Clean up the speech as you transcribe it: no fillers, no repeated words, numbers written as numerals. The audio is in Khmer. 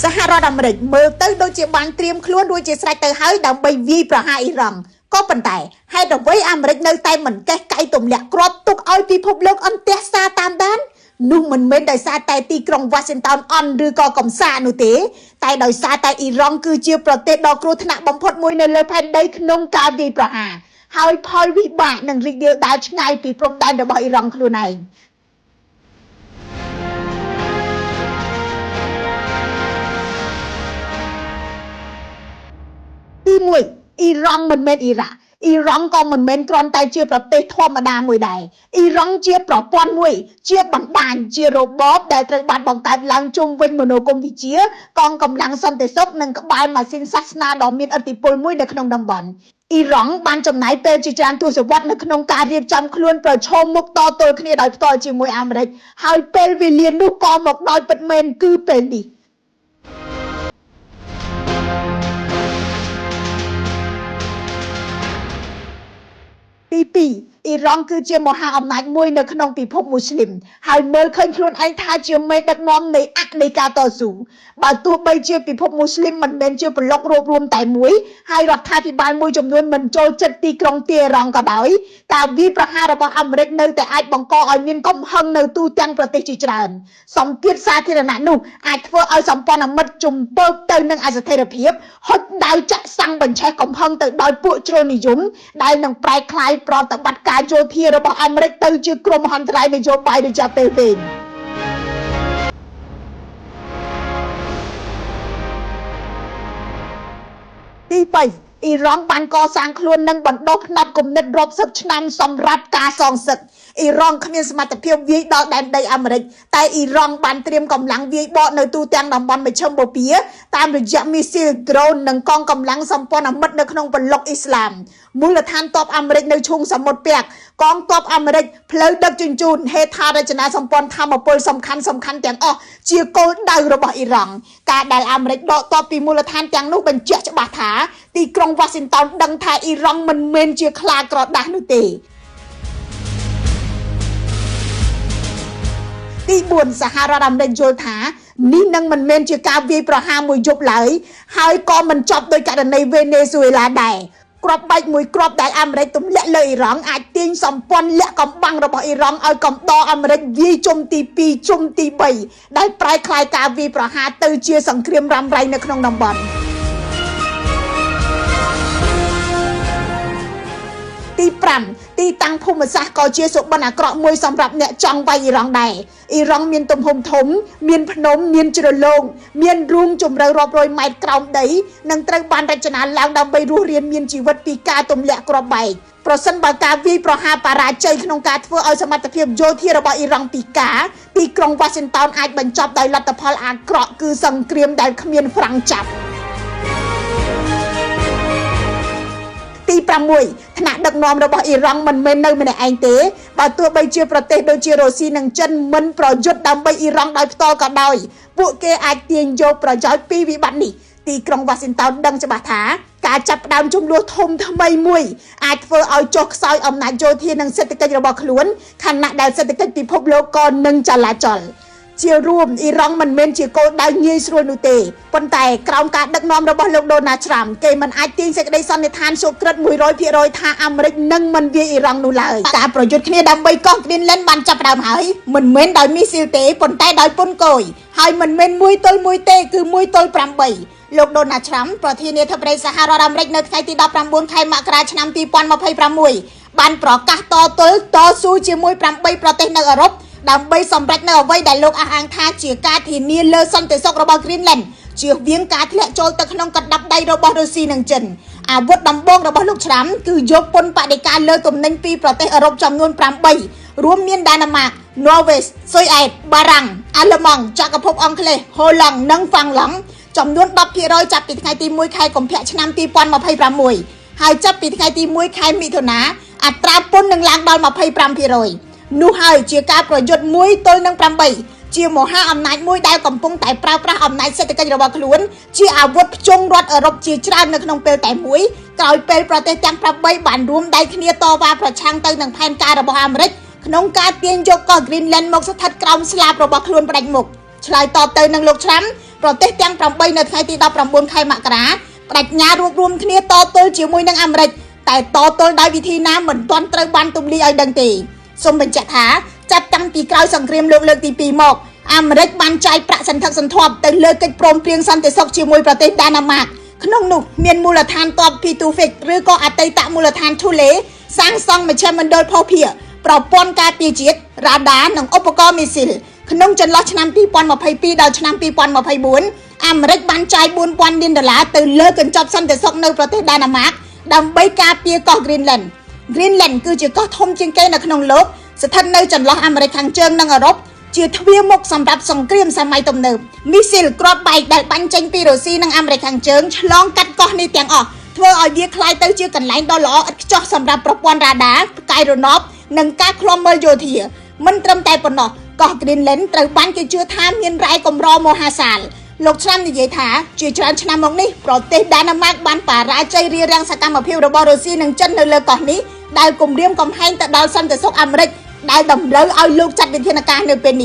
សហរដ្ឋអាមេរិកមើលទៅដូចជាបានត្រៀមខ្លួនរួចជាស្រេចទៅហើយដើម្បីវាយប្រហារអ៊ីរ៉ង់ក៏ប៉ុន្តែហេតុអ្វីអាមេរិកនៅតែមិនកេះកៃទម្លាក់គ្រាប់ទុកឲ្យពិភពលោកអន្តរសាតាមដាននោះមិនមែនដោយសារតែទីក្រុង Washington អន់ឬក៏កំសាន្តនោះទេតែដោយសារតែអ៊ីរ៉ង់គឺជាប្រទេសដ៏គ្រោះថ្នាក់បំផុតមួយនៅលើផែនដីក្នុងការវាយប្រហារហើយផលវិបាកនឹងរីករាលដាលឆ្ងាយពីព្រំដែនរបស់អ៊ីរ៉ង់ខ្លួនឯងទី1អ៊ីរ៉ង់មិនមែនអ៊ីរ៉ាក់អ៊ីរ៉ង់ក៏មិនមែនគ្រាន់តែជាប្រទេសធម្មតាមួយដែរអ៊ីរ៉ង់ជាប្រព័ន្ធមួយជាបណ្ដាញជារបបដែលត្រូវបានបង្កើតឡើងជុំវិញមនោគមវិជ្ជាកងកម្លាំងសន្តិសុខនិងក្បាលម៉ាស៊ីនសាសនាដ៏មានឥទ្ធិពលមួយនៅក្នុងតំបន់អ៊ីរ៉ង់បានចំណាយពេលជាច្រើនទសវត្សរ៍នៅក្នុងការរៀបចំខ្លួនប្រឈមមុខតទល់គ្នាដោយផ្ទាល់ជាមួយអាមេរិកហើយពេលវេលានោះក៏មកដល់ពិតមែនគឺពេលនេះទី2អ៊ីរ៉ង់គឺជាមហាអំណាចមួយនៅក្នុងពិភពមូស្លីមហើយមើលឃើញខ្លួនឯងថាជាមេដឹកនាំនៃអក្សនៃការតស៊ូបើទោះបីជាពិភពមូស្លីមមិនមែនជាប្លុករួបរวมតែមួយហើយរដ្ឋាភិបាលមួយចំនួនមិនចូលចិត្តទីក្រុងទីអ៊ីរ៉ង់ក៏ដោយតែវាប្រហាររបស់អាមេរិកនៅតែអាចបង្កឲ្យមានកំហឹងនៅទូទាំងប្រទេសជាច្រើនសម្ពាធសាធារណៈនោះអាចធ្វើឲ្យសម្ព័ន្ធមិត្តជំពើកទៅនឹងអស្ថិរភាពហុចដៅចាក់សាំងបញ្ឆេះកំហឹងទៅដោយពួកជ្រុលនិយមដែលនឹងប្រែក្លាយប្រតិបត្តិការយោធារបស់អាមេរិកទៅជាក្រុមហន្តរាយនយោបាយរយៈពេលវែងទី3អ៊ីរ៉ង់បានកសាងខ្លួននិងបណ្ដុះផ្នត់គំនិតរាប់សិបឆ្នាំសម្រាប់ការសងសឹកអ៊ីរ៉ង់គ្មានសមត្ថភាពវាយដល់ដែនដីអាមេរិកតែអ៊ីរ៉ង់បានត្រៀមកម្លាំងវាយបកនៅទូទាំងតំបន់មជ្ឈិមបូព៌ាតាមរយៈមីស៊ីលដ្រូននិងកងកម្លាំងសម្ព័ន្ធមិត្តនៅក្នុងប្លុកអ៊ីស្លាមមូលដ្ឋានទ័ពអាមេរិកនៅឈូងសមុទ្រពាក់កងទ័ពអាមេរិកផ្លូវដឹកជញ្ជូនហេដ្ឋារចនាសម្ព័ន្ធថាមពលសំខាន់ទាំងអស់ជាគោលដៅរបស់អ៊ីរ៉ង់ការដែលអាមេរិកដកទ័ពពីមូលដ្ឋានទាំងនោះបញ្ជាក់ច្បាស់ថាទីក្រុង Washington ដឹងថាអ៊ីរ៉ង់មិនមែនជាខ្លាក្រដាស់នោះទេទី4សហរដ្ឋអាមេរិកយល់ថានេះនឹងមិនមែនជាការវាយប្រហារមួយយប់ឡើយហើយក៏មិនចប់ដោយករណីវេណេស៊ុយអេឡាដែរគ្រាប់បែកមួយគ្រាប់ដែលអាមេរិកទម្លាក់លើអ៊ីរ៉ង់អាចទាញសម្ព័ន្ធលាក់កំបាំងរបស់អ៊ីរ៉ង់ឲ្យកំដរអាមេរិកវាយជុំទី2ជុំទី3ដែលប្រែក្លាយការវាយប្រហារទៅជាសង្គ្រាមរ៉ាំរ៉ៃនៅក្នុងតំបន់ទី5ទីតាំងភូមិសាស្ត្រក៏ជាសុបិនអាក្រក់មួយសម្រាប់អ្នកចង់វាយអ៊ីរ៉ង់ដែរអ៊ីរ៉ង់មានទំហំធំមានភ្នំមានជ្រលងមានរូងជម្រៅរាប់រយម៉ែត្រក្រោមដីនិងត្រូវបានរចនាឡើងដើម្បីរស់រានមានជីវិតពីការទម្លាក់គ្រាប់បែកប្រសិនបើការវាយប្រហារបរាជ័យក្នុងការធ្វើឲ្យសមត្ថភាពយោធារបស់អ៊ីរ៉ង់ពិការទីក្រុង Washington អាចបញ្ចប់ដោយលទ្ធផលអាក្រក់គឺសង្គ្រាមដែលគ្មានហ្វ្រាំងចាប់ទី6ថ្នាក់ដឹកនាំរបស់អ៊ីរ៉ង់មិនមែននៅម្នាក់ឯងទេបើទោះបីជាប្រទេសដូចជារុស្ស៊ីនិងចិនមិនប្រយុទ្ធដើម្បីអ៊ីរ៉ង់ដោយផ្ទាល់ក៏ដោយពួកគេអាចទាញយកប្រយោជន៍ពីវិបត្តិនេះទីក្រុង Washington ដឹងច្បាស់ថាការចាប់ផ្ដើមជម្លោះធំថ្មីមួយអាចធ្វើឲ្យចុះខ្សោយអំណាចយោធានិងសេដ្ឋកិច្ចរបស់ខ្លួនខណៈដែលសេដ្ឋកិច្ចពិភពលោកក៏នឹងចលាចលជារួមអ៊ីរ៉ង់មិនមែនជាគោលដៅងាយស្រួលនោះទេប៉ុន្តែក្រោមការដឹកនាំរបស់លោក Donald Trump គេមិនអាចទាញសេចក្តីសន្និដ្ឋានសុក្រឹត 100% ថាអាមេរិកនឹងមិនវាយអ៊ីរ៉ង់នោះឡើយការប្រយុទ្ធគ្នាដើម្បីកោះ Greenland បានចាប់ផ្ដើមហើយមិនមែនដោយមីស៊ីលទេប៉ុន្តែដោយពុនគយហើយមិនមែន1ទល់1ទេគឺ1ទល់8លោក Donald Trump ប្រធានាធិបតីសហរដ្ឋអាមេរិកនៅថ្ងៃទី19ខែមករាឆ្នាំ2026បានប្រកាសតស៊ូជាមួយ8ប្រទេសនៅអឺរ៉ុបដើម្បីសម្រេចនៅអ្វីដែលលោកអះអាងថាជាការធានាលើសន្តិសុខរបស់ Greenland ជៀសវាងការធ្លាក់ចូលទៅក្នុងកណ្ដាប់ដៃរបស់រុស្ស៊ីនិងចិនអាវុធដំបូងរបស់លោកឆ្រាំគឺយកពន្ធបដិការលើទំនិញពីប្រទេសអឺរ៉ុបចំនួន8រួមមានដាណឺម៉ាក ន័រវេស ស៊ុយអែត បារាំង អាល្លឺម៉ង់ ចក្រភពអង់គ្លេស ហូឡង់និងហ្វាំងឡង់ចំនួន 10% ចាប់ពីថ្ងៃទី1ខែកុម្ភៈឆ្នាំ2026ហើយចាប់ពីថ្ងៃទី1ខែមិថុនាអត្រាពន្ធនឹងឡើងដល់ 25%នោះហើយជាការប្រយុទ្ធ1ទល់នឹង8ជាមហាអំណាចមួយដែលកំពុងតែប្រើប្រាស់អំណាចសេដ្ឋកិច្ចរបស់ខ្លួនជាអាវុធភ្ជង់រដ្ឋអឺរ៉ុបជាច្រើននៅក្នុងពេលតែមួយក្រោយពេលប្រទេសទាំង8បានរួមដៃគ្នាតវ៉ាប្រឆាំងទៅនឹងផែនការរបស់អាមេរិកក្នុងការទាញយកកោះ Greenland មកស្ថិតក្រោមស្លាបរបស់ខ្លួនផ្ដាច់មុខឆ្លើយតបទៅនឹងលោកឆ្រាំ ប្រទេសទាំង8នៅថ្ងៃទី19ខែមករាបដិញ្ញារួមគ្នាតទល់ជាមួយនឹងអាមេរិកតែតទល់ដោយវិធីណាមិនទាន់ត្រូវបានទម្លាយឲ្យដឹងទេសូមបញ្ជាក់ថាចាប់តាំងពីក្រោយសង្គ្រាមលោកលើកទី2មកអាមេរិកបានចាយប្រាក់សន្ធឹកសន្ធាប់ទៅលើកិច្ចព្រមព្រៀងសន្តិសុខជាមួយប្រទេសដាណាម៉ាកក្នុងនោះមានមូលដ្ឋានទ័ព P2Fix ឬក៏អតីតមូលដ្ឋាន Thule សាងសង់មជ្ឈមណ្ឌលភស្តុភារប្រព័ន្ធការពារជាតិរ៉ាដានិងឧបករណ៍មីស៊ីលក្នុងចន្លោះឆ្នាំ2022ដល់ឆ្នាំ2024អាមេរិកបានចាយ$4,000 លានទៅលើកញ្ចប់សន្តិសុខនៅប្រទេសដាណាម៉ាកដើម្បីការពារកោះ Greenland គឺជាកោះធំជាងគេនៅក្នុងលោកស្ថិតនៅចន្លោះអាមេរិកខាងជើងនិងអឺរ៉ុបជាទ្វារមុខសម្រាប់សង្គ្រាមសម័យទំនើបមីស៊ីលគ្រាប់បែកដែលបាញ់ចេញពីរុស្ស៊ីនិងអាមេរិកខាងជើងឆ្លងកាត់កោះនេះទាំងអស់ធ្វើឲ្យវាក្លាយទៅជាកន្លែងដ៏ល្អឥតខ្ចោះសម្រាប់ប្រព័ន្ធរ៉ាដាផ្កាយរណបនិងការឃ្លាំមើលយោធាមិនត្រឹមតែប៉ុណ្ណោះកោះ Greenland ត្រូវបានគេជឿថាមានរ៉ែកម្រមហាសាលលោកឆ្លាមនិយាយថាជាច្រើនឆ្នាំមកនេះប្រទេសដាណាម៉ាកបានបរាជ័យរារាំងសកម្មភាពរបស់រុស្ស៊ីនិងចិននៅលើកោះនេះដែលគំរាមកំហែងទៅដល់សន្តិសុខអាមេរិកដែលតម្រូវឲ្យលោកចាត់វិធានការនៅពេលនេះ